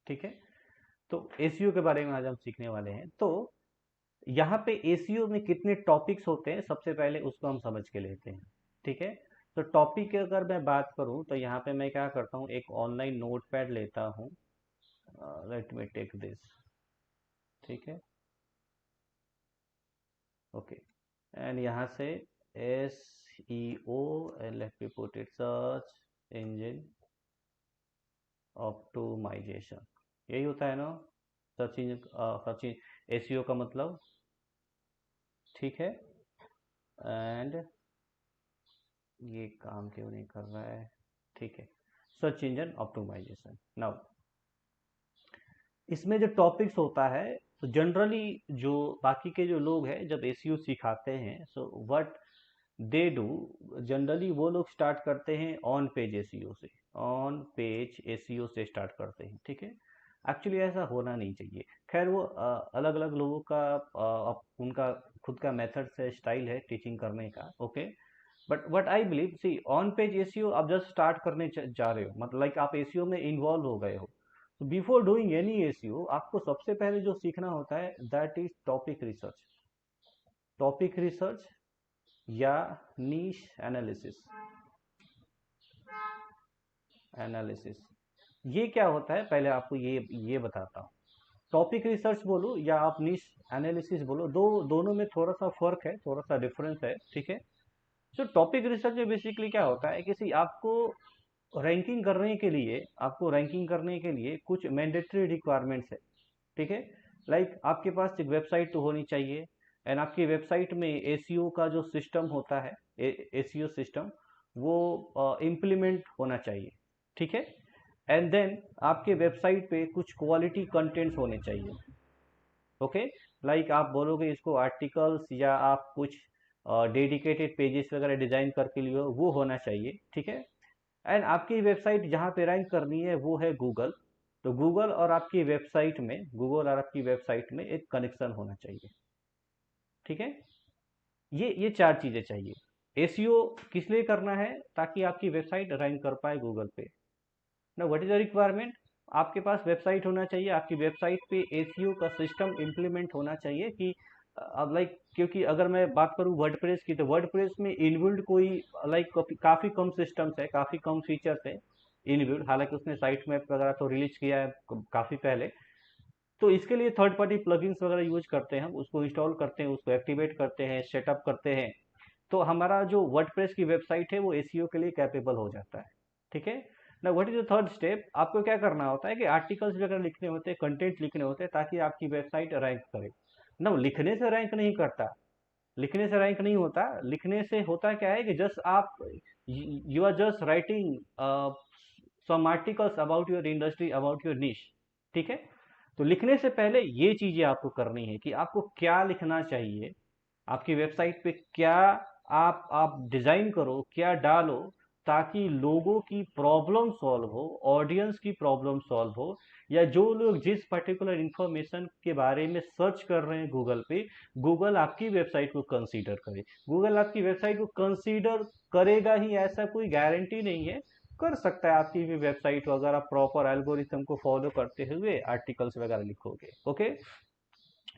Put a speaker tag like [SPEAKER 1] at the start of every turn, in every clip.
[SPEAKER 1] ठीक है। तो एसीओ के बारे में आज हम सीखने वाले हैं। तो यहाँ पे एसीओ में कितने टॉपिक्स होते हैं, सबसे पहले उसको हम समझ के लेते हैं। ठीक है। तो टॉपिक की अगर मैं बात करूँ तो यहाँ पे मैं क्या करता हूँ, एक ऑनलाइन नोट पैड लेता हूँ। Let me take this. ठीक है। ओके। एंड यहाँ से S E O, and let me put it search engine optimization. यही होता है ना, सर्च इंजन। सर्च एसीओ का मतलब। ठीक है। एंड ये काम क्यों नहीं कर रहा है? ठीक है। Search engine optimisation. नाउ इसमें जो टॉपिक्स होता है, तो जनरली जो बाकी के जो लोग हैं जब एसीओ सिखाते हैं, so what they do, generally वो लोग स्टार्ट करते हैं ऑन पेज एसीओ से। ऑन पेज एसीओ से स्टार्ट करते हैं। ठीक है। एक्चुअली ऐसा होना नहीं चाहिए। खैर वो अलग अलग लोगों का उनका खुद का मेथड से स्टाइल है टीचिंग करने का। Okay. But what I believe, see on page SEO आप जस्ट स्टार्ट करने जा रहे हो, मतलब लाइक आप एसीओ में इन्वॉल्व हो गए हो। तो बिफोर डूइंग एनी एसीओ आपको सबसे पहले जो सीखना होता है that is topic research. Topic research या नीश एनालिसिस। एनालिसिस ये क्या होता है, पहले आपको ये बताता हूँ। टॉपिक रिसर्च बोलो या आप नीश एनालिसिस बोलो, दोनों में थोड़ा सा फर्क है, थोड़ा सा डिफरेंस है। ठीक है। तो टॉपिक रिसर्च में बेसिकली क्या होता है कि आपको रैंकिंग करने के लिए कुछ मैंडेटरी रिक्वायरमेंट्स है। ठीक है। लाइक आपके पास एक वेबसाइट तो होनी चाहिए, एंड आपकी वेबसाइट में एसीओ का जो सिस्टम होता है, एसीओ सिस्टम, वो इम्प्लीमेंट होना चाहिए। ठीक है। एंड देन आपके वेबसाइट पे कुछ क्वालिटी कंटेंट्स होने चाहिए। ओके। लाइक आप बोलोगे इसको आर्टिकल्स, या आप कुछ डेडिकेटेड पेजेस वगैरह डिजाइन करके लिए वो होना चाहिए। ठीक है। एंड आपकी वेबसाइट जहाँ पे रैंक करनी है वो है गूगल। तो गूगल और आपकी वेबसाइट में एक कनेक्शन होना चाहिए। ठीक है। ये चार चीजें चाहिए। एसीओ किस लिए करना है? ताकि आपकी वेबसाइट रैंक कर पाए गूगल पे। ना व्हाट इज द रिक्वायरमेंट? आपके पास वेबसाइट होना चाहिए, आपकी वेबसाइट पे एसीओ का सिस्टम इम्प्लीमेंट होना चाहिए कि अब लाइक, क्योंकि अगर मैं बात करूं वर्डप्रेस की, तो वर्डप्रेस में इनबिल्ड कोई लाइक काफ़ी कम सिस्टम्स है, काफ़ी कम फीचर्स है इनबिल्ड। हालांकि उसने साइट मैप वगैरह तो रिलीज किया है काफ़ी पहले। तो इसके लिए थर्ड पार्टी प्लगइन्स वगैरह यूज करते हैं, हम उसको इंस्टॉल करते हैं, उसको एक्टिवेट करते हैं, सेटअप करते हैं। तो हमारा जो वर्डप्रेस की वेबसाइट है वो एसीओ के लिए कैपेबल हो जाता है। ठीक है। ना what is the third step, आपको क्या करना होता है कि आर्टिकल्स वगैरह लिखने होते हैं, कंटेंट लिखने होते हैं, ताकि आपकी वेबसाइट रैंक करे। ना लिखने से रैंक नहीं करता, लिखने से रैंक नहीं होता। लिखने से होता क्या है कि जस्ट आप, you are just writing some articles about your industry, about your niche. ठीक है। तो लिखने से पहले ये चीजें आपको करनी है कि आपको क्या लिखना चाहिए, आपकी वेबसाइट पे क्या आप डिजाइन करो, क्या डालो, ताकि लोगों की प्रॉब्लम सॉल्व हो, ऑडियंस की प्रॉब्लम सॉल्व हो, या जो लोग जिस पर्टिकुलर इंफॉर्मेशन के बारे में सर्च कर रहे हैं गूगल पे, गूगल आपकी वेबसाइट को कंसीडर करे। गूगल आपकी वेबसाइट को कंसीडर करेगा ही ऐसा कोई गारंटी नहीं है, कर सकता है आपकी भी वेबसाइट को, अगर आप प्रॉपर एल्गोरिथम को फॉलो करते हुए आर्टिकल्स वगैरह लिखोगे। ओके।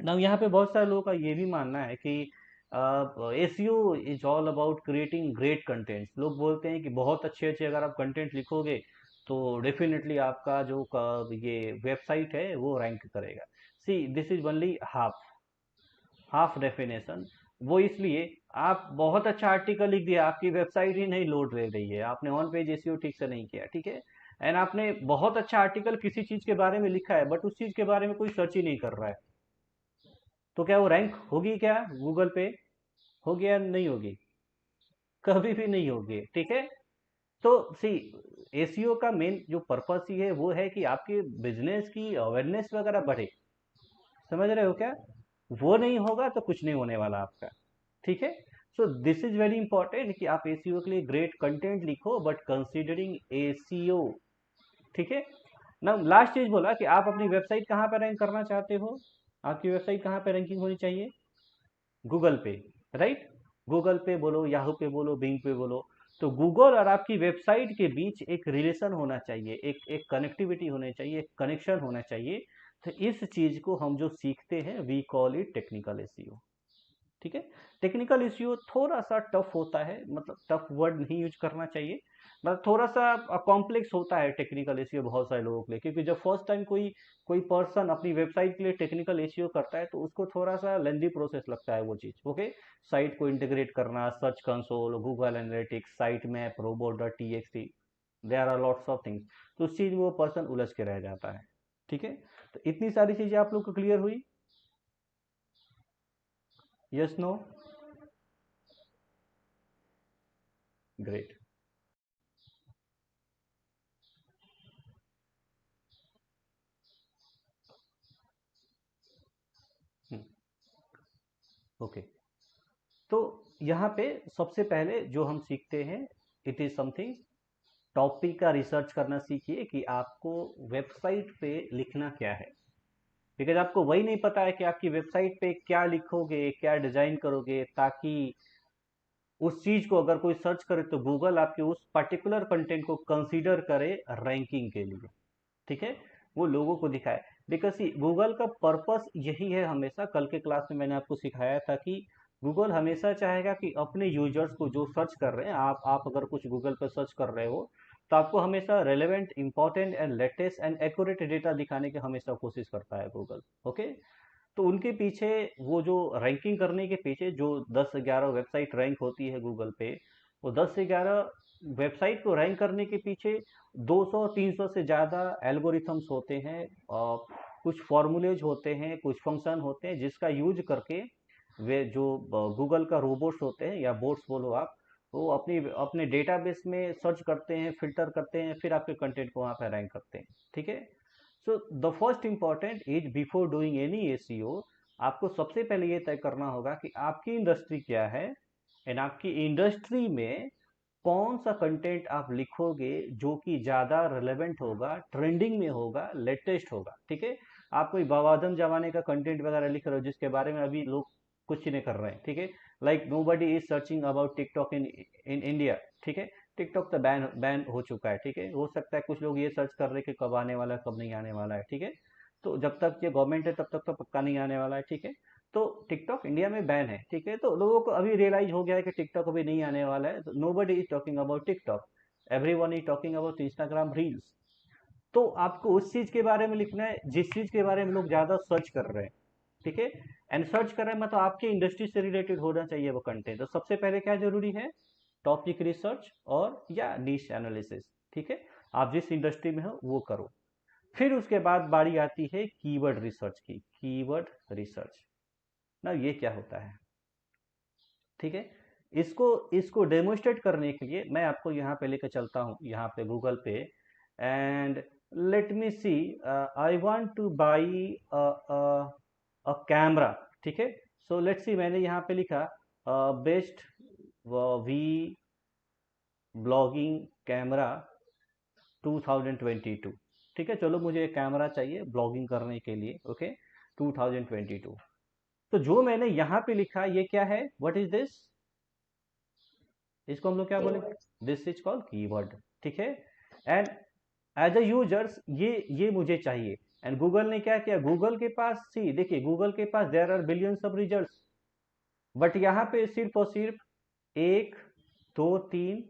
[SPEAKER 1] ना यहाँ पे बहुत सारे लोगों का ये भी मानना है कि ACO is all about creating great contents. लोग बोलते हैं कि बहुत अच्छे अच्छे अगर आप कंटेंट लिखोगे तो डेफिनेटली आपका जो ये वेबसाइट है वो रैंक करेगा। See this is only half half definition. वो इसलिए, आप बहुत अच्छा आर्टिकल लिख दिया, आपकी वेबसाइट ही नहीं लोड ले रही है, आपने ऑन पेज एसीओ ठीक से नहीं किया। ठीक है। एंड आपने बहुत अच्छा आर्टिकल किसी चीज के बारे में लिखा है, बट उस चीज के बारे में कोई सर्च ही नहीं कर रहा है, तो क्या वो रैंक होगी क्या गूगल पे? होगी या नहीं होगी? कभी भी नहीं होगी। ठीक है। तो सी एसीओ का मेन जो पर्पस ही है वो है कि आपके बिजनेस की अवेयरनेस वगैरह बढ़े। समझ रहे हो क्या? वो नहीं होगा तो कुछ नहीं होने वाला आपका। ठीक है। So this is very important कि आप एसीओ के लिए ग्रेट कंटेंट लिखो, बट कंसीडरिंग एसीओ। ठीक है। ना लास्ट चीज बोला कि आप अपनी वेबसाइट कहाँ पर रैंक करना चाहते हो, आपकी वेबसाइट कहाँ पर रैंकिंग होनी चाहिए? गूगल पे। राइट। गूगल पे बोलो, याहू पे बोलो, बिंग पे बोलो। तो गूगल और आपकी वेबसाइट के बीच एक रिलेशन होना चाहिए, एक कनेक्टिविटी होनी चाहिए, एक कनेक्शन होना चाहिए। तो इस चीज को हम जो सीखते हैं we call it technical SEO. ठीक है। टेक्निकल एसईओ थोड़ा सा टफ होता है, मतलब टफ वर्ड नहीं यूज करना चाहिए, मतलब थोड़ा सा कॉम्प्लेक्स होता है टेक्निकल एसईओ बहुत सारे लोगों के लिए, क्योंकि जब फर्स्ट टाइम कोई कोई पर्सन अपनी वेबसाइट के लिए टेक्निकल एसईओ करता है तो उसको थोड़ा सा लेंदी प्रोसेस लगता है वो चीज़। ओके। साइट को इंटीग्रेट करना, search console, Google analytics, site map, robot dot T X T, there are lots of things. तो उस चीज़ में वो पर्सन उलझ के रह जाता है। ठीक है। तो इतनी सारी चीज़ें आप लोग को क्लियर हुई? Yes, no? ग्रेट। ओके। तो यहाँ पे सबसे पहले जो हम सीखते हैं, इट इज समथिंग, टॉपिक का रिसर्च करना सीखिए कि आपको वेबसाइट पे लिखना क्या है। बिकॉज आपको वही नहीं पता है कि आपकी वेबसाइट पे क्या लिखोगे, क्या डिजाइन करोगे, ताकि उस चीज को अगर कोई सर्च करे तो गूगल आपके उस पर्टिकुलर कंटेंट को कंसीडर करे रैंकिंग के लिए। ठीक है। वो लोगों को दिखाए। बिकॉज गूगल का पर्पस यही है, हमेशा कल के क्लास में मैंने आपको सिखाया था कि गूगल हमेशा चाहेगा कि अपने यूजर्स को जो सर्च कर रहे हैं, आप अगर कुछ गूगल पर सर्च कर रहे हो तो आपको हमेशा relevant, important and latest and accurate data दिखाने की हमेशा कोशिश करता है गूगल। ओके। तो उनके पीछे, वो जो रैंकिंग करने के पीछे जो 10-11 वेबसाइट रैंक होती है गूगल पे, वो 10 से 11 वेबसाइट को रैंक करने के पीछे 200-300 से ज़्यादा एल्गोरिथम्स होते हैं, और कुछ फॉर्मूलेज होते हैं, कुछ फंक्शन होते हैं जिसका यूज करके वे जो गूगल का रोबोट्स होते हैं या बोट्स बोलो आप, वो अपनी अपने डेटाबेस में सर्च करते हैं, फिल्टर करते हैं, फिर आपके कंटेंट को वहाँ पर रैंक करते हैं। ठीक है। So the first important is before doing any SEO, आपको सबसे पहले ये तय करना होगा कि आपकी इंडस्ट्री क्या है, एंड आपकी इंडस्ट्री में कौन सा कंटेंट आप लिखोगे जो कि ज़्यादा रिलेवेंट होगा, ट्रेंडिंग में होगा, लेटेस्ट होगा। ठीक है। आप कोई बवादम जमाने का कंटेंट वगैरह लिख रहे हो जिसके बारे में अभी लोग कुछ नहीं कर रहे हैं। ठीक है। Like nobody is searching about TikTok in India. ठीक है। टिकटॉक तो बैन बैन हो चुका है। ठीक है। हो सकता है कुछ लोग ये सर्च कर रहे हैं कि कब आने वाला है, कब नहीं आने वाला है। ठीक है। तो जब तक ये गवर्नमेंट है तब तक तो पक्का नहीं आने वाला है। ठीक है। तो टिकटॉक इंडिया में बैन है। ठीक है। तो लोगों को अभी रियलाइज हो गया है कि टिकटॉक अभी नहीं आने वाला है, तो nobody is talking about TikTok, everyone is talking about Instagram reels. तो आपको उस चीज के बारे में लिखना है जिस चीज के बारे में लोग ज्यादा सर्च कर रहे हैं। ठीक है। एंड सर्च कर रहे हैं मतलब आपकी इंडस्ट्री से रिलेटेड होना चाहिए वो कंटेंट। तो सबसे पहले क्या जरूरी है? टॉपिक रिसर्च और या नीश एनालिसिस। ठीक है। आप जिस इंडस्ट्री में हो वो करो। फिर उसके बाद बारी आती है कीवर्ड रिसर्च की। कीवर्ड रिसर्च ना, ये क्या होता है? ठीक है। इसको इसको डेमोस्ट्रेट करने के लिए मैं आपको यहाँ पे लेकर चलता हूँ, यहाँ पे गूगल पे, and let me see, I want to buy a camera. ठीक है। सो लेट्स सी, मैंने यहाँ पे लिखा बेस्ट वी ब्लॉगिंग कैमरा 2022। ठीक है। चलो, मुझे एक कैमरा चाहिए ब्लॉगिंग करने के लिए। ओके। 2022। तो जो मैंने यहाँ पे लिखा ये क्या है? What is this? इसको हम लोग क्या बोलेंगे? This is called keyword. ठीक है। एंड एज अ यूजर्स ये मुझे चाहिए। एंड गूगल ने क्या किया? गूगल के पास, सी देखिए, गूगल के पास there are billions of results, but यहाँ पे सिर्फ और सिर्फ 1, 2, 3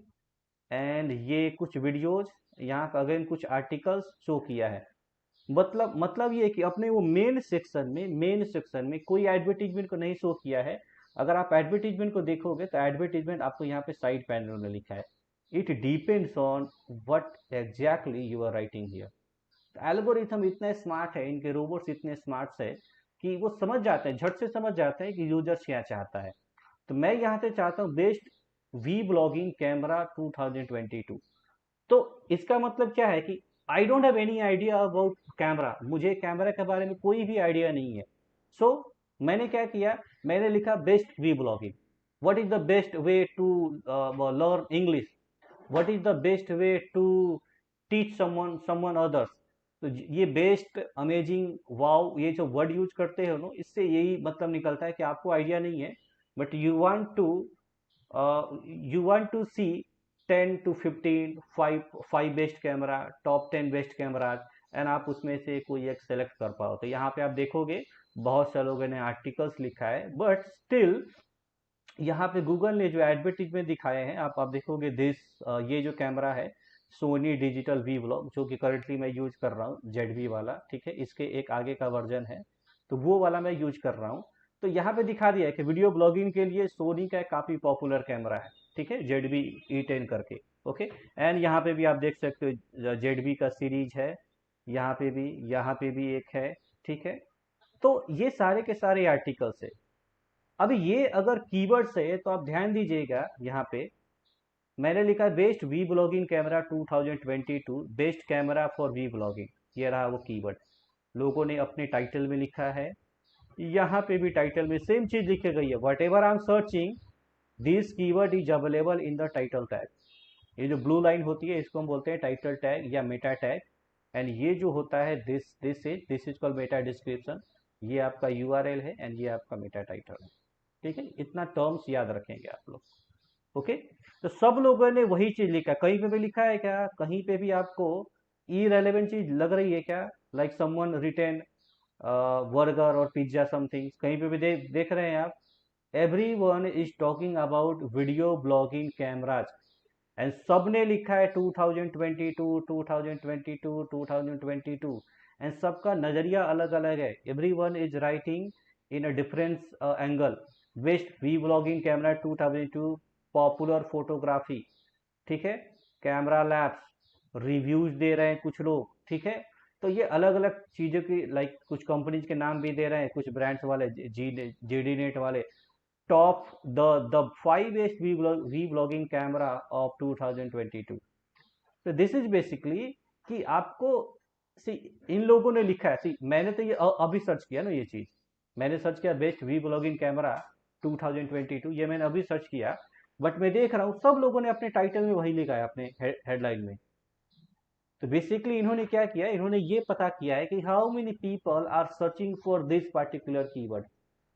[SPEAKER 1] एंड ये कुछ वीडियोज, यहाँ पे अगेन कुछ आर्टिकल्स शो किया है। मतलब ये कि अपने वो मेन सेक्शन में कोई एडवर्टीजमेंट को नहीं शो किया है। अगर आप एडवर्टीजमेंट को देखोगे तो एडवर्टीजमेंट आपको यहाँ पे साइड पैनल में लिखा है। It depends on what exactly you are writing here. तो एल्गोरिथम इतने स्मार्ट है, इनके रोबोट्स इतने स्मार्ट है कि वो समझ जाते हैं, झट से समझ जाते हैं कि यूजर्स क्या चाहता है। तो मैं यहाँ से चाहता हूँ बेस्ट वी ब्लॉगिंग कैमरा 2022। तो इसका मतलब क्या है कि I don't have any idea about camera, मुझे कैमरा के बारे में कोई भी आइडिया नहीं है। सो मैंने क्या किया? मैंने लिखा best vlogging. What is the best way to learn English? What is the best way to teach someone others? तो ये बेस्ट, अमेजिंग, वाओ, ये जो वर्ड यूज करते हो ना, इससे यही मतलब निकलता है कि आपको आइडिया नहीं है, but you want to see 10 to 15 five best camera, top 10 best cameras, and आप उसमें से कोई एक सेलेक्ट कर पाओ। तो यहाँ पे आप देखोगे बहुत से लोगों ने आर्टिकल्स लिखा है, बट स्टिल यहाँ पे गूगल ने जो एडवर्टीजमेंट दिखाए हैं, आप देखोगे ये जो कैमरा है सोनी डिजिटल वी ब्लॉक, जो कि करंटली मैं यूज कर रहा हूँ, ZV वाला, ठीक है। इसके एक आगे का वर्जन है, तो वो वाला मैं यूज कर रहा हूँ। तो यहाँ पे दिखा दिया है कि वीडियो ब्लॉगिंग के लिए सोनी का काफी पॉपुलर कैमरा है, ठीक है, ZV-E10 करके। ओके, एंड यहाँ पे भी आप देख सकते हो ZV का सीरीज है, यहाँ पे भी एक है, ठीक है। तो ये सारे के सारे आर्टिकल्स है। अभी ये अगर कीवर्ड्स है तो आप ध्यान दीजिएगा, यहाँ पे मैंने लिखा है best vlogging camera 2022, best camera for vlogging, ये रहा वो कीवर्ड। लोगों ने अपने टाइटल में लिखा है, यहाँ पे भी टाइटल में सेम चीज लिखी गई है, what ever I am searching this keyword is available in the title tag. ये जो ब्लू लाइन होती है इसको हम बोलते हैं टाइटल टैग या मेटा टैग, एंड ये जो होता है this is called Meta description. ये आपका URL है एंड ये आपका मेटा टाइटल है, ठीक है। इतना टर्म्स याद रखेंगे आप लोग। ओके, तो सब लोगों ने वही चीज लिखा, कहीं पे भी लिखा है क्या, कहीं पे भी आपको इरेलेवेंट चीज लग रही है क्या, लाइक समवन रिटेन बर्गर और पिज्जा समथिंग, कहीं पे भी देख रहे हैं आप, everyone is talking about video blogging cameras, and सब ने लिखा है 2022 2022 2022, एंड सबका नजरिया अलग अलग है। Everyone is writing in a difference angle, best vlogging camera 2002, popular photography, ठीक है, कैमरा लैब्स, रिव्यूज दे रहे हैं कुछ लोग, ठीक है। तो ये अलग अलग चीजों की, लाइक कुछ कंपनीज के नाम भी दे रहे हैं, कुछ ब्रांड्स वाले, GD नेट वाले, top the 5 best vlogging camera of 2022। तो दिस इज बेसिकली कि आपको सी, इन लोगों ने लिखा है, सी मैंने तो ये अभी सर्च किया ना, ये चीज मैंने सर्च किया बेस्ट वी ब्लॉगिंग कैमरा 2022, ये मैंने अभी सर्च किया, बट मैं देख रहा हूँ सब लोगों ने अपने टाइटल में वही लिखा है, अपने हेडलाइन में। तो बेसिकली इन्होंने क्या किया, इन्होंने ये पता किया है कि how many people are searching for this particular keyword.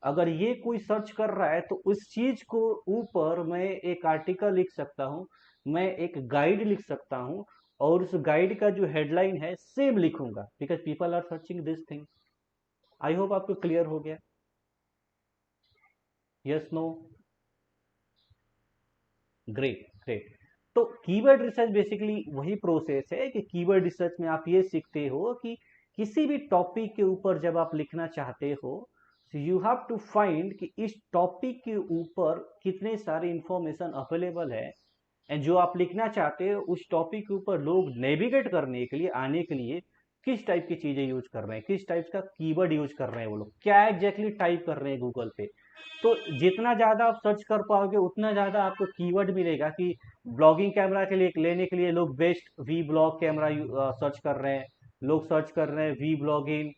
[SPEAKER 1] अगर ये कोई सर्च कर रहा है तो उस चीज को ऊपर मैं एक आर्टिकल लिख सकता हूँ, मैं एक गाइड लिख सकता हूँ, और उस गाइड का जो हेडलाइन है सेम लिखूंगा, because people are searching this thing. I hope आपको क्लियर हो गया। Yes, no, great great. तो कीवर्ड रिसर्च बेसिकली वही प्रोसेस है कि कीवर्ड रिसर्च में आप ये सीखते हो कि किसी भी टॉपिक के ऊपर जब आप लिखना चाहते हो, यू हैव टू फाइंड कि इस टॉपिक के ऊपर कितने सारे इंफॉर्मेशन अवेलेबल है, एंड जो आप लिखना चाहते हो उस टॉपिक के ऊपर लोग नेविगेट करने के लिए, आने के लिए किस टाइप की चीजें यूज कर रहे हैं, किस टाइप का कीवर्ड यूज कर रहे हैं, वो लोग क्या एग्जैक्टली टाइप कर रहे हैं गूगल पे। तो जितना ज्यादा आप सर्च कर पाओगे उतना ज्यादा आपको कीवर्ड मिलेगा कि ब्लॉगिंग कैमरा के लिए लेने के लिए लोग best vlog camera search कर रहे हैं, लोग सर्च कर रहे हैं vlogging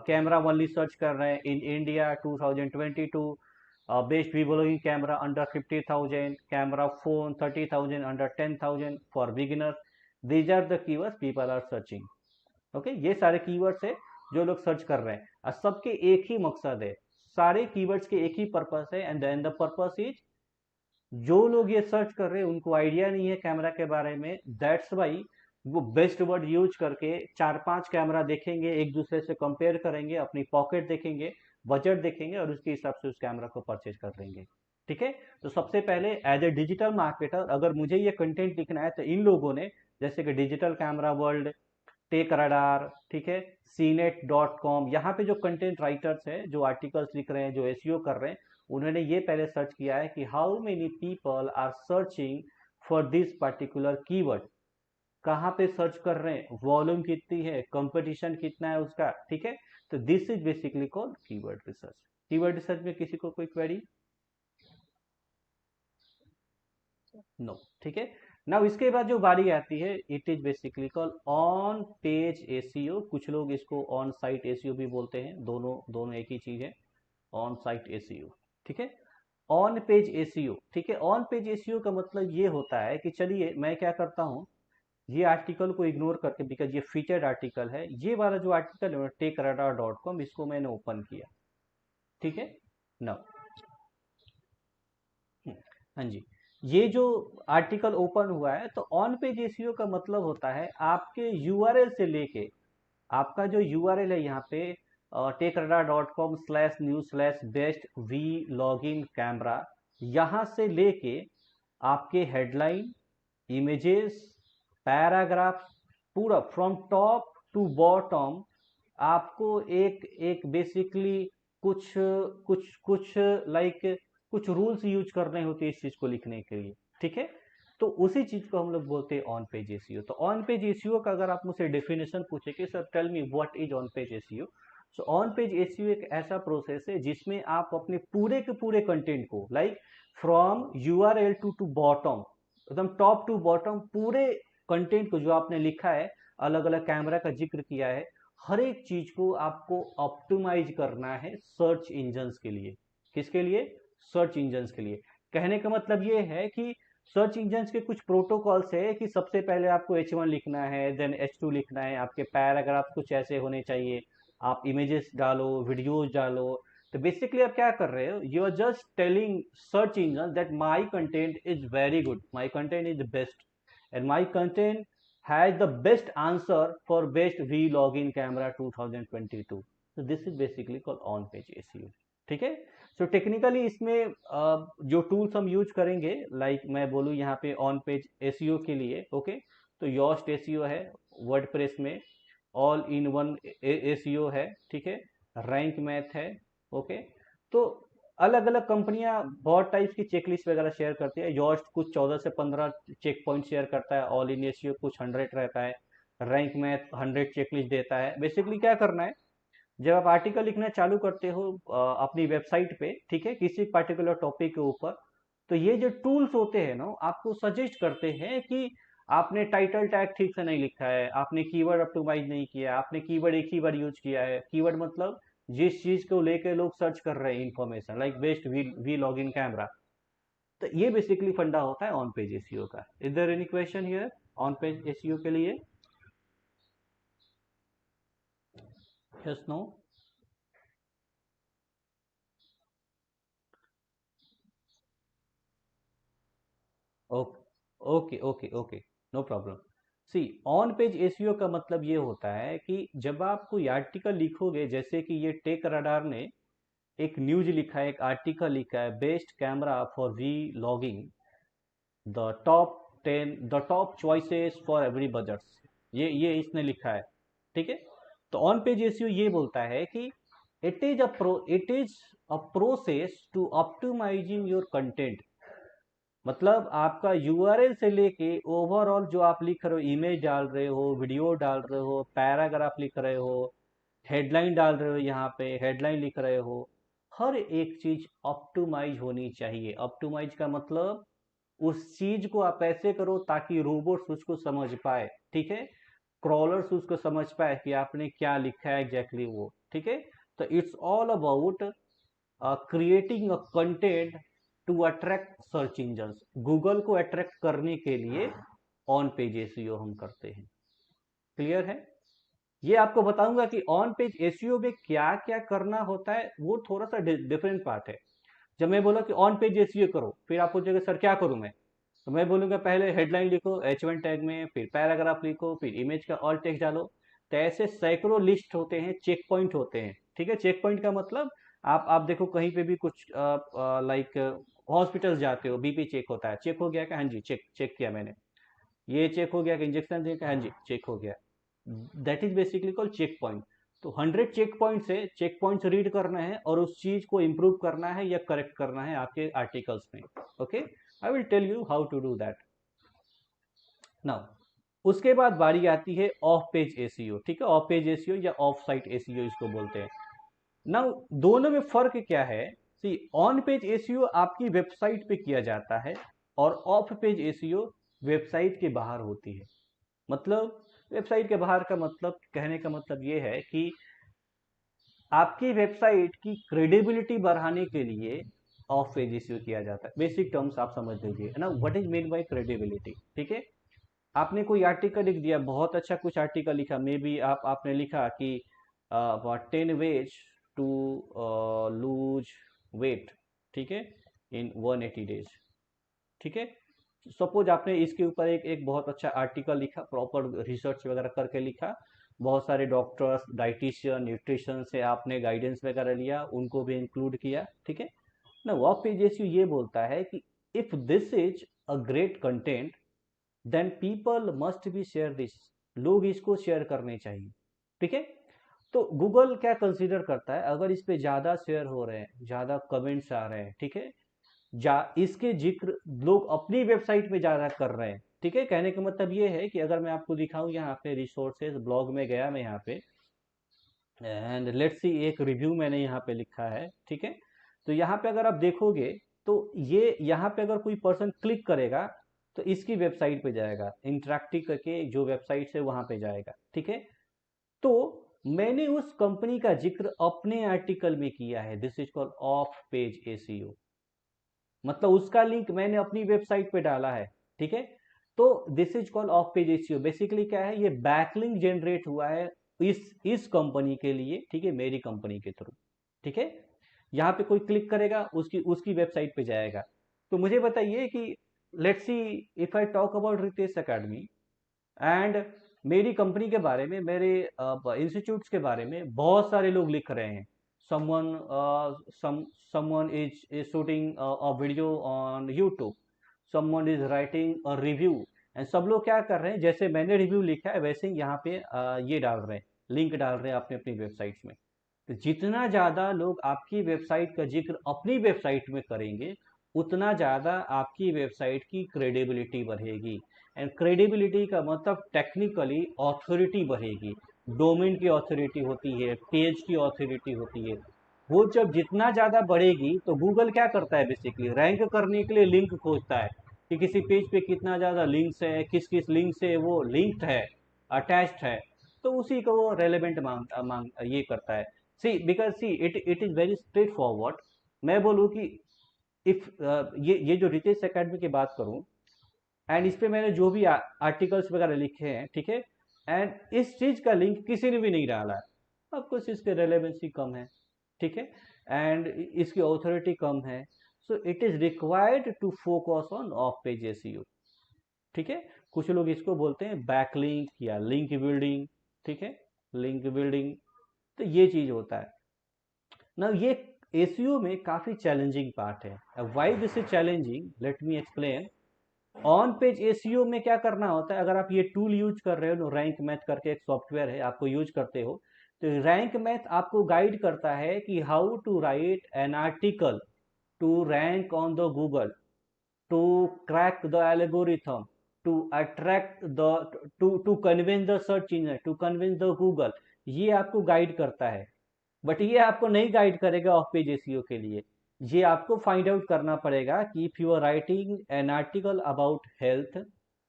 [SPEAKER 1] camera only search कर रहे हैं in India 2022, best vlogging camera under 50,000, camera phone 30,000 under 10,000 for beginners. These are the keywords people are searching. Okay, ये सारे कीवर्ड्स है जो लोग सर्च कर रहे हैं, और सबके एक ही मकसद है, सारे कीवर्ड्स के एक ही पर्पस है, and then the purpose is, जो लोग ये सर्च कर रहे हैं उनको आइडिया नहीं है कैमरा के बारे में, दैट्स वाई वो बेस्ट वर्ड यूज करके 4-5 कैमरा देखेंगे, एक दूसरे से कंपेयर करेंगे, अपनी पॉकेट देखेंगे, बजट देखेंगे, और उसके हिसाब से उस कैमरा को परचेज कर लेंगे, ठीक है। तो सबसे पहले एज ए डिजिटल मार्केटर अगर मुझे ये कंटेंट लिखना है, तो इन लोगों ने, जैसे कि digital camera world, tech radar, ठीक है, CNET.com, यहाँ पे जो कंटेंट राइटर्स हैं, जो आर्टिकल्स लिख रहे हैं, जो SEO कर रहे हैं, उन्होंने ये पहले सर्च किया है कि how many people are searching for this particular keyword, कहाँ पे सर्च कर रहे हैं, वॉल्यूम कितनी है, कंपटीशन कितना है उसका, ठीक है। तो this is basically called keyword research. Keyword research में किसी को कोई क्वेरी? नो, ठीक है। नाउ इसके बाद जो बारी आती है, it is basically called on page ACO, कुछ लोग इसको ऑन साइट एसीओ भी बोलते हैं, दोनों दोनों एक ही चीज है, ऑन साइट एसीओ, ठीक है। ऑन पेज एसीओ, ठीक है, ऑन पेज एसीओ का मतलब ये होता है कि चलिए मैं क्या करता हूँ, ये आर्टिकल को इग्नोर करके, बिकॉज ये फीचर्ड आर्टिकल है, ये वाला जो आर्टिकल है टेकराडार.com, इसको मैंने ओपन किया, ठीक है ना। हाँ जी, ये जो आर्टिकल ओपन हुआ है, तो ऑन पेज एसईओ का मतलब होता है आपके यूआरएल से लेके, आपका जो यूआरएल है यहाँ पे techradar.com/new/best v login कैमरा, यहाँ से लेके आपके हेडलाइन, इमेजेस, पैराग्राफ, पूरा फ्रॉम टॉप टू बॉटम आपको एक एक बेसिकली कुछ कुछ कुछ लाइक कुछ रूल्स यूज करने होते हैं इस चीज को लिखने के लिए, ठीक है। तो उसी चीज को हम लोग बोलते हैं ऑन पेज एसईओ। तो ऑन पेज एसईओ का अगर आप मुझसे डेफिनेशन पूछे कि sir tell me what is on page SEO, so on page SEO एक ऐसा प्रोसेस है जिसमें आप अपने पूरे के पूरे कंटेंट को like from URL to bottom, एकदम टॉप टू बॉटम पूरे कंटेंट को जो आपने लिखा है, अलग अलग कैमरा का जिक्र किया है, हर एक चीज को आपको ऑप्टिमाइज करना है सर्च इंजन्स के लिए। किसके लिए? सर्च इंजन्स के लिए। कहने का मतलब ये है कि सर्च इंजन्स के कुछ प्रोटोकॉल्स है कि सबसे पहले आपको H1 लिखना है, देन H2 लिखना है, आपके पैराग्राफ कुछ ऐसे होने चाहिए, आप इमेजेस डालो, वीडियोस डालो। तो बेसिकली आप क्या कर रहे हो, you are just telling search engine that my content is very good, my content is the best, and my content has the best answer for best vlogging camera 2022. So this is basically called on page SEO, ठीक है। So technically इसमें जो tools हम use करेंगे, like मैं बोलूँ यहाँ पे ऑन पेज एसईओ के लिए, ओके, तो योस्ट एसईओ है वर्डप्रेस में, ऑल इन वन एसईओ है, ठीक है, रैंक मैथ है, ओके। तो अलग अलग कंपनियां बहुत टाइप्स की चेकलिस्ट वगैरह शेयर करती है। योस्ट कुछ 14 से 15 चेक पॉइंट शेयर करता है, ऑल इन एसईओ कुछ 100 रहता है, रैंक मैथ 100 चेकलिस्ट देता है। बेसिकली क्या करना है, जब आप आर्टिकल लिखना चालू करते हो अपनी वेबसाइट पे, ठीक है, किसी पर्टिकुलर टॉपिक के ऊपर, तो ये जो टूल्स होते हैं ना, आपको सजेस्ट करते हैं कि आपने टाइटल टैग ठीक से नहीं लिखा है, आपने कीवर्ड ऑप्टिमाइज नहीं किया, आपने कीवर्ड एक ही बार यूज किया है। कीवर्ड मतलब जिस चीज को लेके लोग सर्च कर रहे हैं information, like best vlogging camera. तो ये बेसिकली फंडा होता है ऑन पेज एसईओ का। Is there any question here on page SEO के लिए? Yes, no? Okay okay okay, no problem. See, on page SEO का मतलब ये होता है कि जब आप कोई आर्टिकल लिखोगे, जैसे कि ये टेक रडार ने एक न्यूज लिखा है, एक आर्टिकल लिखा है, best camera for vlogging, the top choices for every budget, ये इसने लिखा है, ठीक है। तो ऑन पेज एसईओ ये बोलता है कि it is a process to optimizing your content. मतलब आपका यूआरएल से लेके ओवरऑल जो आप लिख रहे हो, इमेज डाल रहे हो, वीडियो डाल रहे हो, पैराग्राफ लिख रहे हो, हेडलाइन डाल रहे हो, यहाँ पे हेडलाइन लिख रहे हो, हर एक चीज ऑप्टिमाइज होनी चाहिए। ऑप्टिमाइज का मतलब उस चीज को आप ऐसे करो ताकि रोबोट्स उसको समझ पाए, ठीक है, क्रॉलर्स उसको समझ पाए कि आपने क्या लिखा है एग्जैक्टली वो, ठीक है। तो it's all about creating a content to attract search engines. Google को अट्रैक्ट करने के लिए ऑन पेज एसईओ हम करते हैं। क्लियर है? ये आपको बताऊंगा कि ऑन पेज एसईओ में क्या क्या करना होता है, वो थोड़ा सा डिफरेंट पार्ट है। जब मैं बोला कि ऑन पेज एसईओ करो, फिर आप पूछोगे सर क्या करूं मैं, तो मैं बोलूंगा पहले हेडलाइन लिखो H1 टैग में, फिर पैराग्राफ लिखो, फिर इमेज का ऑल टेक्स्ट डालो। तो ऐसे सैकड़ों लिस्ट होते हैं, चेक पॉइंट होते हैं, ठीक है। चेक पॉइंट का मतलब आप देखो कहीं पे भी कुछ लाइक हॉस्पिटल जाते हो, बीपी चेक होता है, चेक हो गया क्या? हाँ जी, चेक चेक किया मैंने। ये चेक हो गया कि इंजेक्शन दिया क्या? हाँ जी, चेक हो गया। That is basically called check point. तो 100 चेक पॉइंट से चेक पॉइंट्स रीड करना है और उस चीज को इंप्रूव करना है या करेक्ट करना है आपके आर्टिकल्स में, okay. I will tell you how to do that now. उसके बाद बारी आती है ऑफ पेज एसईओ, ठीक है, ऑफ पेज एसईओ या ऑफ साइट एसईओ इसको बोलते हैं। नाउ दोनों में फर्क क्या है? सी, ऑन पेज एसईओ आपकी वेबसाइट पे किया जाता है और ऑफ पेज एसईओ वेबसाइट के बाहर होती है। मतलब वेबसाइट के बाहर का मतलब, कहने का मतलब ये है कि आपकी वेबसाइट की क्रेडिबिलिटी बढ़ाने के लिए ऑफ पेज एसईओ किया जाता है। बेसिक टर्म्स आप समझ लीजिए ना, what is mean by credibility, ठीक है। आपने कोई आर्टिकल लिख दिया, बहुत अच्छा कुछ आर्टिकल लिखा, मे बी आपने लिखा कि 10 वेज टू लूज वेट, ठीक है, इन 180 डेज। ठीक है। सपोज आपने इसके ऊपर एक एक बहुत अच्छा आर्टिकल लिखा, प्रॉपर रिसर्च वगैरह करके लिखा, बहुत सारे डॉक्टर्स, डाइटिशियन, न्यूट्रिशन से आपने गाइडेंस वगैरह लिया, उनको भी इंक्लूड किया, ठीक है ना। वर्क पेज एसईओ ये बोलता है कि if this is a great content then people must be share this, लोग इसको शेयर करने चाहिए, ठीक है। तो गूगल क्या कंसीडर करता है, अगर इस पे ज्यादा शेयर हो रहे हैं, ज्यादा कमेंट्स आ रहे हैं, ठीक है, जा इसके जिक्र लोग अपनी वेबसाइट पे ज्यादा कर रहे हैं, ठीक है। कहने का मतलब ये है कि अगर मैं आपको दिखाऊं यहाँ पे रिसोर्सेज, ब्लॉग में गया मैं यहाँ पे, एंड लेट्स सी एक रिव्यू मैंने यहाँ पे लिखा है, ठीक है। तो यहाँ पे अगर आप देखोगे तो ये यहाँ पे अगर कोई पर्सन क्लिक करेगा तो इसकी वेबसाइट पे जाएगा, इंटरेक्टिव करके जो वेबसाइट है वहां पे जाएगा, ठीक है। तो मैंने उस कंपनी का जिक्र अपने आर्टिकल में किया है, this is called off page ACO, मतलब उसका लिंक मैंने अपनी वेबसाइट पे डाला है, ठीक है। तो this is called off page ACO. Basically क्या है, ये बैकलिंक जनरेट हुआ है इस कंपनी के लिए, ठीक है, मेरी कंपनी के थ्रू, ठीक है। यहाँ पे कोई क्लिक करेगा, उसकी उसकी वेबसाइट पे जाएगा। तो मुझे बताइए कि let's see if I talk about Ritesh Academy, and मेरी कंपनी के बारे में, मेरे इंस्टीट्यूट्स के बारे में बहुत सारे लोग लिख रहे हैं, someone someone is shooting a video on YouTube, someone is writing a review, and सब लोग क्या कर रहे हैं, जैसे मैंने रिव्यू लिखा है वैसे ही यहाँ पे ये डाल रहे हैं, लिंक डाल रहे हैं अपने अपनी वेबसाइट्स में। तो जितना ज़्यादा लोग आपकी वेबसाइट का जिक्र अपनी वेबसाइट में करेंगे, उतना ज़्यादा आपकी वेबसाइट की क्रेडिबिलिटी बढ़ेगी, एंड क्रेडिबिलिटी का मतलब टेक्निकली ऑथोरिटी बढ़ेगी। डोमेन की ऑथोरिटी होती है, पेज की ऑथोरिटी होती है, वो जब जितना ज़्यादा बढ़ेगी तो गूगल क्या करता है, बेसिकली रैंक करने के लिए लिंक खोजता है कि किसी पेज पे कितना ज़्यादा लिंक्स है, किस किस लिंक से वो लिंक्ड है, अटैच्ड है, तो उसी को वो रेलेवेंट मांग ये करता है। See because see it is very straightforward. मैं बोलूँ कि इफ ये जो रितेश एकेडमी की बात करूँ, एंड इस पे मैंने जो भी आर्टिकल्स वगैरह लिखे हैं, ठीक है, एंड इस चीज का लिंक किसी ने भी नहीं डाला है, ऑफकोर्स इसके रेलेवेंसी कम है, ठीक है, एंड इसकी ऑथोरिटी कम है। So it is required to focus on off page SEO, ठीक है। कुछ लोग इसको बोलते हैं बैकलिंक या लिंक बिल्डिंग, ठीक है, लिंक बिल्डिंग। तो ये चीज होता है ना, ये एसीओ में काफी चैलेंजिंग पार्ट है। Why this is challenging, let me explain. On page ACO में क्या करना होता है, अगर आप ये टूल यूज कर रहे हो, रैंक मैथ करके एक सॉफ्टवेयर है, आपको यूज करते हो, तो रैंक मैथ आपको गाइड करता है कि how to write an article to rank on the Google, to crack the algorithm, to attract the, to convince the search engine, to convince the Google, ये आपको गाइड करता है। बट ये आपको नहीं गाइड करेगा ऑफ पेज एसीओ के लिए। ये आपको फाइंड आउट करना पड़ेगा कि if you are writing an article about health,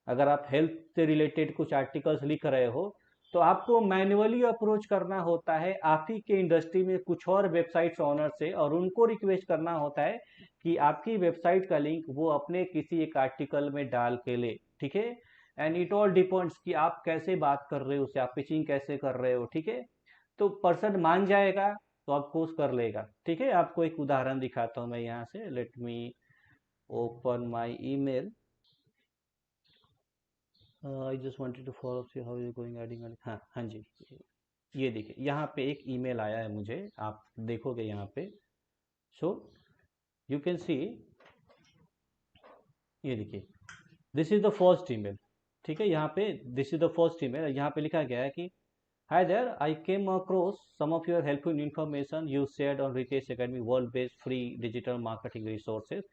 [SPEAKER 1] अगर आप हेल्थ से रिलेटेड कुछ आर्टिकल्स लिख रहे हो, तो आपको मैन्युअली अप्रोच करना होता है आप ही के इंडस्ट्री में कुछ और वेबसाइट्स ऑनर से, और उनको रिक्वेस्ट करना होता है कि आपकी वेबसाइट का लिंक वो अपने किसी एक आर्टिकल में डाल के ले, ठीक है। एंड इट ऑल डिपेंड्स कि आप कैसे बात कर रहे हो उससे, आप पिचिंग कैसे कर रहे हो, ठीक है। तो पर्सन मान जाएगा तो आप कोर्स कर लेगा, ठीक है। आपको एक उदाहरण दिखाता हूँ मैं यहाँ से, let me open my email, I just wanted to follow see how you going adding, हाँ हाँ जी, ये देखिए यहाँ पे एक ईमेल आया है मुझे, आप देखोगे यहाँ पे, सो यू कैन सी, ये देखिए this is the first email, ठीक है। यहाँ पे this is the first email, यहाँ पे लिखा गया है कि Hi there, I came across some of your helpful information you shared on Ritesh Academy world-based free digital marketing resources।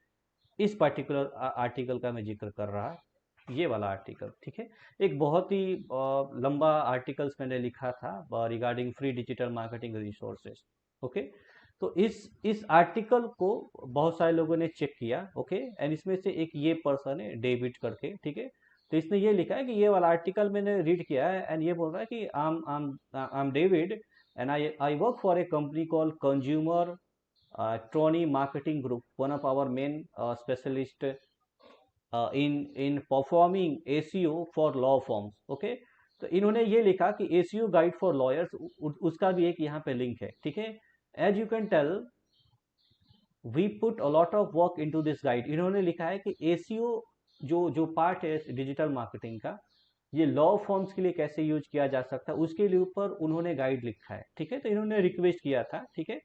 [SPEAKER 1] इस पर्टिकुलर आर्टिकल का मैं जिक्र कर रहा, ये वाला आर्टिकल, ठीक है। एक बहुत ही लंबा आर्टिकल्स मैंने लिखा था regarding free digital marketing resources, okay. तो इस आर्टिकल को बहुत सारे लोगों ने चेक किया, ओके, एंड इसमें से एक ये पर्सन है डेविड करके, ठीक है। तो इसने ये लिखा है कि ये वाला आर्टिकल मैंने रीड किया है, एंड ये बोल रहा है कि I am David, and I work for a company called Consumer Trony Marketing Group, one of our main specialist in performing SEO for law firms, okay. तो इन्होंने ये लिखा कि एसीओ गाइड फॉर लॉयर्स, उसका भी एक यहाँ पे लिंक है, ठीक है। As you can tell we put a lot of work into this guide. इन्होंने लिखा है कि एसीओ जो जो पार्ट है डिजिटल मार्केटिंग का, ये लॉ फॉर्म्स के लिए कैसे यूज किया जा सकता है उसके लिए ऊपर उन्होंने गाइड लिखा है। ठीक है, तो इन्होंने रिक्वेस्ट किया था। ठीक है,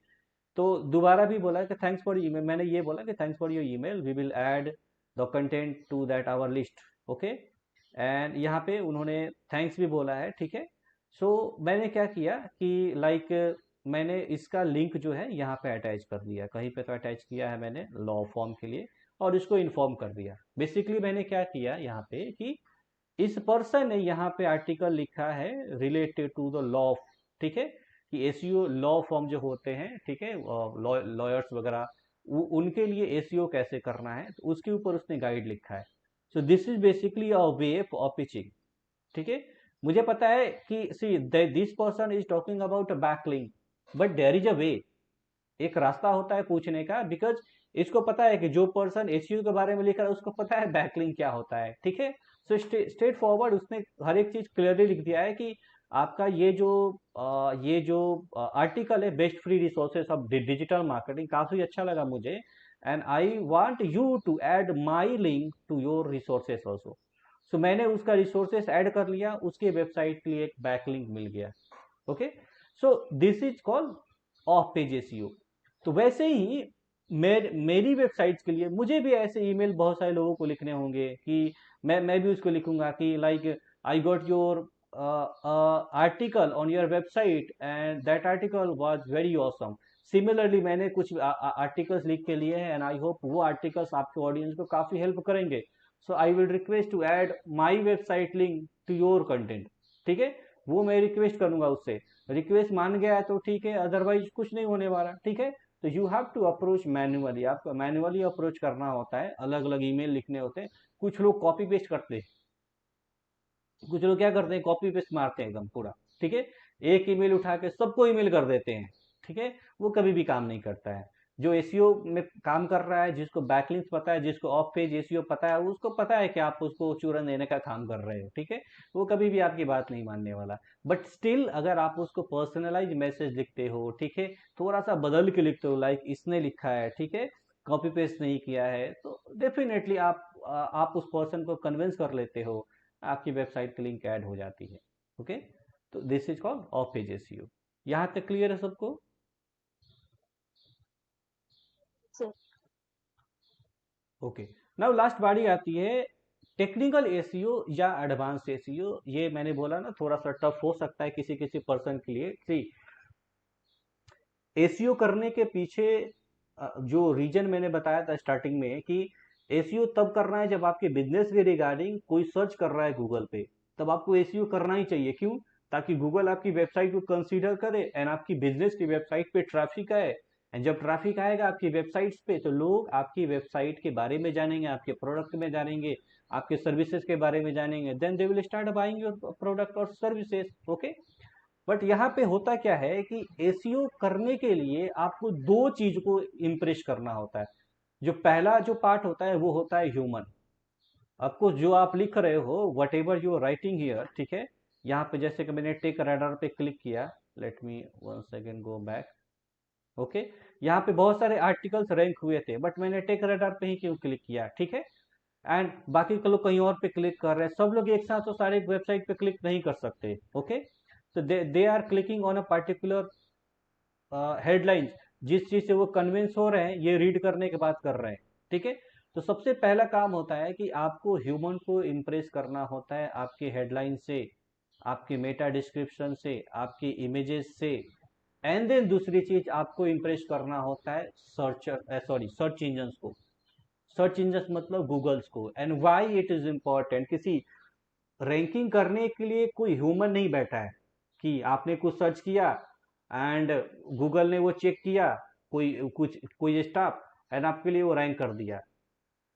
[SPEAKER 1] तो दोबारा भी बोला कि थैंक्स फॉर ईमेल, मैंने ये बोला कि thanks for your email, we will add the content to that our list. Okay, and यहाँ पे उन्होंने थैंक्स भी बोला है। ठीक है, सो मैंने क्या किया कि मैंने इसका लिंक जो है यहाँ पे अटैच कर दिया, कहीं पे तो अटैच किया है मैंने लॉ फॉर्म के लिए, और इसको इन्फॉर्म कर दिया। बेसिकली मैंने क्या किया यहाँ पे कि इस पर्सन ने यहाँ पे आर्टिकल लिखा है रिलेटेड टू द लॉ। ठीक है, कि एसीओ लॉ फॉर्म जो होते हैं, ठीक है, लॉयर्स वगैरह, उनके लिए एसीओ कैसे करना है, तो उसके ऊपर उसने गाइड लिखा है। So this is basically a way of pitching. ठीक है, मुझे पता है कि see this person is talking about a backlink, but there is a way, एक रास्ता होता है पूछने का, बिकॉज इसको पता है कि जो पर्सन एसीयू के बारे में लिख रहा है उसको पता है बैकलिंक क्या होता है। ठीक है, सो स्ट्रेट फॉरवर्ड उसने हर एक चीज क्लियरली लिख दिया है कि आपका ये जो आर्टिकल है best free resources of digital marketing, काफी अच्छा लगा मुझे, and I want you to add my link to your resources also. So मैंने उसका रिसोर्सेस ऐड कर लिया, उसके वेबसाइट के लिए एक बैकलिंक मिल गया। Okay, so this is called off page ACO. तो वैसे ही मेरी वेबसाइट्स के लिए मुझे भी ऐसे ईमेल बहुत सारे लोगों को लिखने होंगे कि मैं भी उसको लिखूंगा कि like I got your article on your website and that article was very awesome. Similarly मैंने कुछ आर्टिकल्स लिख के लिए हैं एंड आई होप वो आर्टिकल्स आपके ऑडियंस को काफी हेल्प करेंगे। So I will request to add my website link to your content. ठीक है, वो मैं रिक्वेस्ट करूंगा उससे, रिक्वेस्ट मान गया है तो ठीक है, अदरवाइज कुछ नहीं होने वाला। ठीक है, तो you have to approach manually, आपको मैन्युअली अप्रोच करना होता है, अलग अलग ईमेल लिखने होते हैं। कुछ लोग कॉपी पेस्ट करते हैं, कुछ लोग क्या करते हैं कॉपी पेस्ट मारते हैं एकदम पूरा। ठीक है, एक ईमेल उठा के सबको ईमेल कर देते हैं। ठीक है, वो कभी भी काम नहीं करता है। जो एसीओ में काम कर रहा है, जिसको बैकलिंक्स पता है, जिसको ऑफ पेज एसीओ पता है, उसको पता है कि आप उसको चूरन देने का काम कर रहे हो। ठीक है, वो कभी भी आपकी बात नहीं मानने वाला। बट स्टिल अगर आप उसको पर्सनलाइज मैसेज लिखते हो, ठीक है, थोड़ा सा बदल के लिखते हो, लाइक इसने लिखा है, ठीक है, कॉपी पेस्ट नहीं किया है, तो डेफिनेटली आप उस पर्सन को कन्विंस कर लेते हो, आपकी वेबसाइट की लिंक ऐड हो जाती है। ओके, तो this is called off page SEO. यहां तक क्लियर है सबको? ओके, नाउ लास्ट बारी आती है टेक्निकल एसईओ या एडवांस एसईओ। ये मैंने बोला ना थोड़ा सा टफ हो सकता है किसी किसी पर्सन के लिए। सी, एसईओ करने के पीछे जो रीजन मैंने बताया था स्टार्टिंग में कि एसईओ तब करना है जब आपके बिजनेस के रिगार्डिंग कोई सर्च कर रहा है गूगल पे, तब आपको एसईओ करना ही चाहिए। क्यों? ताकि गूगल आपकी वेबसाइट को कंसीडर करे एंड आपकी बिजनेस की वेबसाइट पे ट्रैफिक आए, एंड जब ट्रैफिक आएगा आपकी वेबसाइट्स पे तो लोग आपकी वेबसाइट के बारे में जानेंगे, आपके प्रोडक्ट में जानेंगे, आपके सर्विसेज के बारे में जानेंगे, then they will start buying your product और सर्विसेज। ओके, बट यहाँ पे होता क्या है कि एसीओ करने के लिए आपको दो चीज को इम्प्रेस करना होता है। जो पहला जो पार्ट होता है वो होता है ह्यूमन। आपको जो आप लिख रहे हो, whatever you are writing here, ठीक है, यहाँ पे जैसे कि मैंने टेक रडार पे क्लिक किया, let me one second go back. Okay, यहाँ पे बहुत सारे आर्टिकल्स रैंक हुए थे, बट मैंने टेक रडार पे ही क्यों क्लिक किया? ठीक है, एंड बाकी के लोग कहीं और पे क्लिक कर रहे हैं, सब लोग एक साथ तो सारे वेबसाइट पे क्लिक नहीं कर सकते। ओके, तो they are clicking on a particular headlines, जिस चीज से वो कन्विंस हो रहे हैं, ये रीड करने के बाद कर रहे हैं। ठीक है, तो सबसे पहला काम होता है कि आपको ह्यूमन को इम्प्रेस करना होता है आपके हेडलाइन से, आपके मेटा डिस्क्रिप्शन से, आपके इमेजेस से, एंड देन दूसरी चीज आपको इम्प्रेस करना होता है सर्च इंजन को। सर्च इंजन मतलब गूगल्स को। And why it is important, किसी रैंकिंग करने के लिए कोई ह्यूमन नहीं बैठा है कि आपने कुछ सर्च किया एंड गूगल ने वो चेक किया, कोई स्टाफ, एंड आपके लिए वो रैंक कर दिया।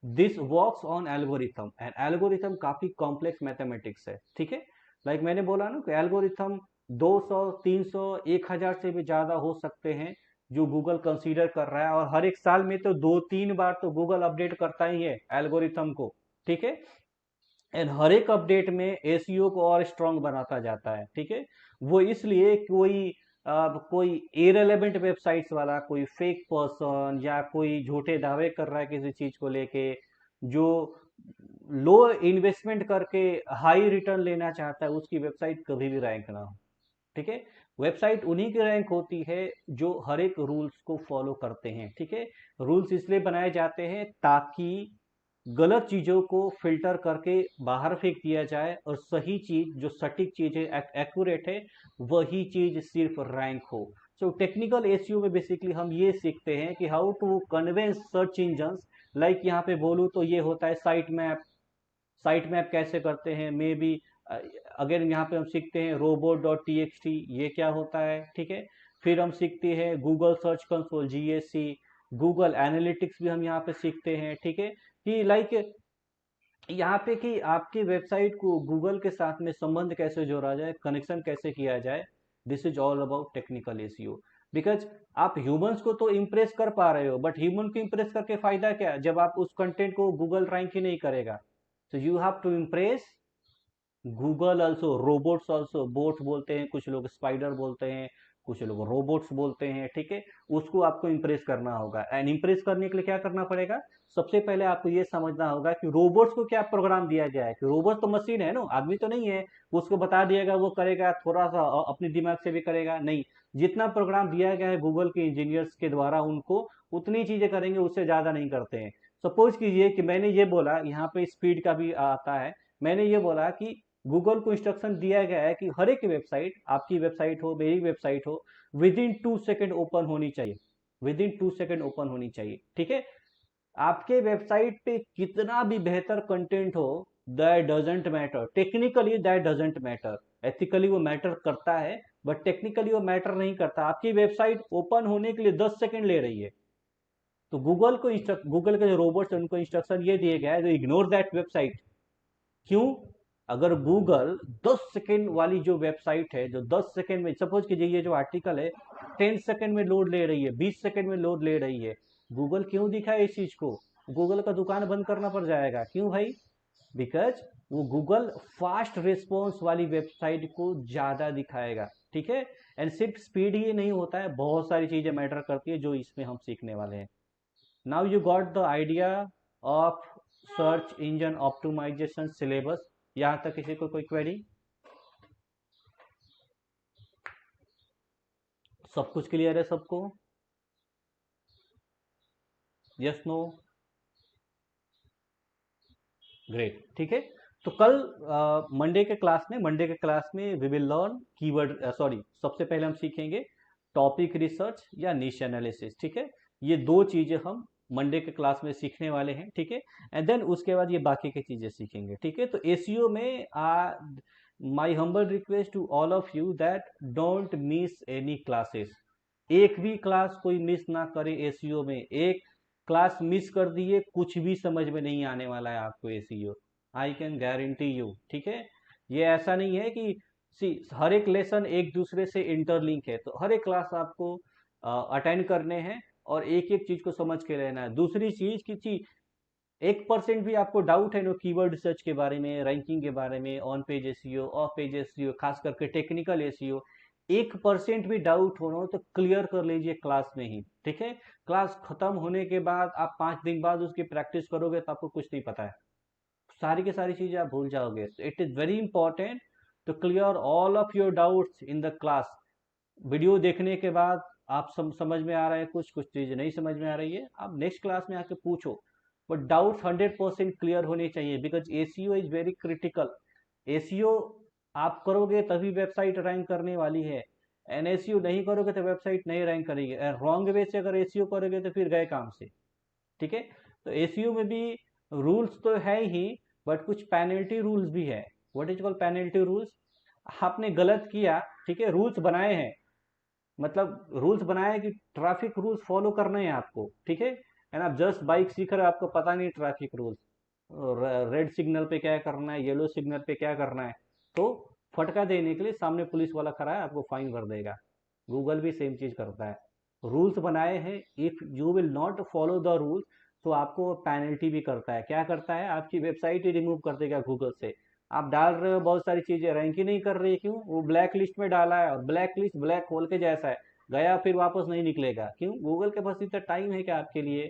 [SPEAKER 1] This works on algorithm, and algorithm काफी कॉम्प्लेक्स मैथमेटिक्स है। ठीक है, लाइक मैंने बोला ना कि एल्गोरिथम 200, 300, 1000 से भी ज्यादा हो सकते हैं जो गूगल कंसीडर कर रहा है, और हर एक साल में तो 2-3 बार तो गूगल अपडेट करता ही है एल्गोरिथम को। ठीक है, एंड हर एक अपडेट में एसीओ को और स्ट्रांग बनाता जाता है। ठीक है, वो इसलिए कोई कोई इरेलेवेंट वेबसाइट्स वाला, कोई फेक पर्सन या कोई झूठे दावे कर रहा है किसी चीज को लेके, जो लो इन्वेस्टमेंट करके हाई रिटर्न लेना चाहता है, उसकी वेबसाइट कभी भी रैंक ना हो। ठीक है, वेबसाइट उन्हीं की रैंक होती है जो हर एक रूल्स को फॉलो करते हैं। ठीक है, रूल्स इसलिए बनाए जाते हैं ताकि गलत चीजों को फिल्टर करके बाहर फेंक दिया जाए और सही चीज, जो सटीक चीज है, एक्यूरेट है, वही चीज सिर्फ रैंक हो। सो टेक्निकल एसईओ में बेसिकली हम ये सीखते हैं कि how to convince search engines. Like यहाँ पे बोलूँ तो ये होता है साइट मैप। साइट मैप कैसे करते हैं, मे बी अगर यहाँ पे हम सीखते हैं robot.txt, ये क्या होता है। ठीक है, फिर हम सीखते हैं Google search console, GSC, Google analytics भी हम यहाँ पे सीखते हैं। ठीक है, कि लाइक यहाँ पे कि आपकी वेबसाइट को गूगल के साथ में संबंध कैसे जोड़ा जाए, कनेक्शन कैसे किया जाए। This is all about technical SEO. Because आप ह्यूमंस को तो इम्प्रेस कर पा रहे हो, बट ह्यूमन को इम्प्रेस करके फायदा क्या जब आप उस कंटेंट को गूगल रैंक ही नहीं करेगा। So you have to impress Google also, robots also. Bots बोलते हैं कुछ लोग, स्पाइडर बोलते हैं कुछ लोग, रोबोट्स बोलते हैं। ठीक है, उसको आपको इम्प्रेस करना होगा। एंड इम्प्रेस करने के लिए क्या करना पड़ेगा, सबसे पहले आपको ये समझना होगा कि रोबोट्स को क्या प्रोग्राम दिया गया है। कि रोबोट तो मशीन है ना, आदमी तो नहीं है, उसको बता दिएगा वो करेगा, थोड़ा सा अपने दिमाग से भी करेगा नहीं। जितना प्रोग्राम दिया गया है गूगल के इंजीनियर्स के द्वारा उनको, उतनी चीजें करेंगे, उससे ज्यादा नहीं करते हैं। सपोज कीजिए कि मैंने ये बोला, यहाँ पे स्पीड का भी आता है, मैंने ये बोला कि गूगल को इंस्ट्रक्शन दिया गया है कि हर एक वेबसाइट, आपकी वेबसाइट हो, मेरी वेबसाइट हो, विद इन 2 सेकेंड ओपन होनी चाहिए। विद इन 2 सेकेंड ओपन होनी चाहिए। ठीक है, आपके वेबसाइट पे कितना भी बेहतर कंटेंट हो, that doesn't matter. Technically that doesn't matter, ethically वो मैटर करता है, बट टेक्निकली वो मैटर नहीं करता। आपकी वेबसाइट ओपन होने के लिए 10 सेकेंड ले रही है, तो गूगल के जो रोबोट्स हैं उनको इंस्ट्रक्शन ये दिए गया है, जो इग्नोर दैट वेबसाइट। क्यों? अगर गूगल 10 सेकेंड वाली जो वेबसाइट है, जो 10 सेकेंड में, सपोज कीजिए ये जो आर्टिकल है 10 सेकेंड में लोड ले रही है, 20 सेकेंड में लोड ले रही है, गूगल क्यों दिखाए इस चीज को? गूगल का दुकान बंद करना पड़ जाएगा। क्यों भाई? बिकॉज वो गूगल फास्ट रिस्पॉन्स वाली वेबसाइट को ज्यादा दिखाएगा। ठीक है, एंड सिर्फ स्पीड ही नहीं होता है, बहुत सारी चीजें मैटर करती है जो इसमें हम सीखने वाले हैं। Now you got the idea of search engine optimization syllabus. यहां तक किसी को कोई क्वेरी? सब कुछ क्लियर है सबको? Yes, no? ग्रेट। ठीक है, तो कल मंडे के क्लास में we will learn keyword, sorry, सबसे पहले हम सीखेंगे टॉपिक रिसर्च या निश एनालिसिस। ठीक है, ये दो चीजें हम मंडे के क्लास में सीखने वाले हैं। ठीक है, एंड देन उसके बाद ये बाकी की चीजें सीखेंगे। ठीक है, तो एसीओ में my humble request to all of you that don't miss any classes. एक भी क्लास कोई मिस ना करे एसीओ में। एक क्लास मिस कर दिए, कुछ भी समझ में नहीं आने वाला है आपको ACO, I can guarantee you. ठीक है, ये ऐसा नहीं है कि हर एक लेसन एक दूसरे से इंटरलिंक है, तो हर एक क्लास आपको अटेंड करने हैं और एक एक चीज को समझ के रहना है। दूसरी चीज की चीज, 1% भी आपको डाउट है ना कीवर्ड रिसर्च के बारे में, रैंकिंग के बारे में, on page SEO, of page SEO, खास करके टेक्निकल एसईओ, 1% भी डाउट हो रहा हो तो क्लियर कर लीजिए क्लास में ही। ठीक है, क्लास खत्म होने के बाद आप 5 दिन बाद उसकी प्रैक्टिस करोगे तो आपको कुछ नहीं पता है, सारी की सारी चीजें आप भूल जाओगे। It is very important to clear all of your doubts in the class. Video देखने के बाद आप समझ में आ रहा है, कुछ कुछ चीजें नहीं समझ में आ रही है, आप नेक्स्ट क्लास में आके पूछो, बट डाउट्स 100% क्लियर होने चाहिए। Because ACO is very critical. ACO आप करोगे तभी वेबसाइट रैंक करने वाली है, एंड एसीओ नहीं करोगे तो वेबसाइट नहीं रैंक करेगी। रॉन्ग वे से अगर एसीओ करोगे तो फिर गए काम से। ठीक है, तो एसीओ में भी रूल्स तो है ही, बट कुछ पेनल्टी रूल्स भी है। What is called penalty rules? आपने गलत किया, ठीक है, रूल्स बनाए हैं, मतलब रूल्स बनाए कि ट्रैफिक रूल्स फॉलो करने हैं आपको। ठीक है, एंड आप जस्ट बाइक सीख रहे हो, आपको पता नहीं ट्रैफिक रूल्स, रेड सिग्नल पे क्या करना है, येलो सिग्नल पे क्या करना है, तो फटका देने के लिए सामने पुलिस वाला खड़ा है, आपको फाइन भर देगा। गूगल भी सेम चीज करता है, रूल्स बनाए हैं, if you will not follow the rules तो आपको पेनल्टी भी करता है। क्या करता है? आपकी वेबसाइट ही रिमूव कर देगा गूगल से। आप डाल रहे हो बहुत सारी चीजें, रैंक ही नहीं कर रही है, क्यों? वो ब्लैक लिस्ट में डाला है, और ब्लैक लिस्ट ब्लैक होल के जैसा है, गया फिर वापस नहीं निकलेगा। क्यों? गूगल के पास इतना टाइम है क्या आपके लिए?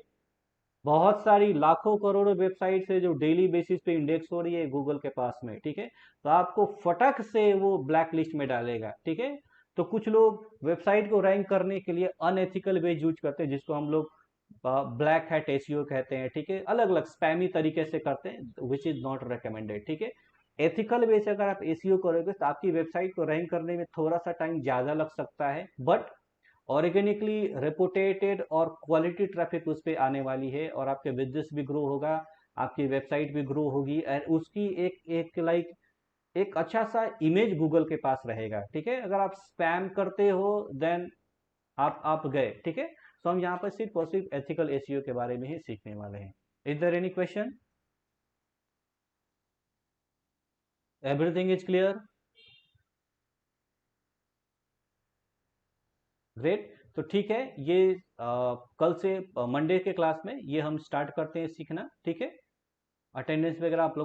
[SPEAKER 1] बहुत सारी लाखों करोड़ों वेबसाइट है जो डेली बेसिस पे इंडेक्स हो रही है गूगल के पास में, ठीक है? तो आपको फटक से वो ब्लैक लिस्ट में डालेगा, ठीक है? तो कुछ लोग वेबसाइट को रैंक करने के लिए अनएथिकल वे यूज करते हैं, जिसको हम लोग ब्लैक हैट एसईओ कहते हैं, ठीक है? अलग अलग स्पैमी तरीके से करते हैं, विच इज नॉट रिकमेंडेड, ठीक है? एथिकल वे से अगर आप एसईओ करोगे तो आपकी वेबसाइट को रैंक करने में थोड़ा सा टाइम ज्यादा लग सकता है, बट ऑर्गेनिकली रेपुटेटेड और क्वालिटी ट्रैफिक उस पर आने वाली है, और आपके बिजनेस भी ग्रो होगा, आपकी वेबसाइट भी ग्रो होगी, और उसकी एक एक लाइक एक अच्छा सा इमेज गूगल के पास रहेगा, ठीक है? अगर आप स्पैम करते हो देन आप गए, ठीक है? तो हम यहाँ पर सिर्फ और सिर्फ एथिकल एसईओ के बारे में ही सीखने वाले हैं। Is there any question? Everything is clear? Great. तो ठीक है, ये कल से मंडे के क्लास में ये हम स्टार्ट करते हैं सीखना, ठीक है? अटेंडेंस वगैरह आप लोग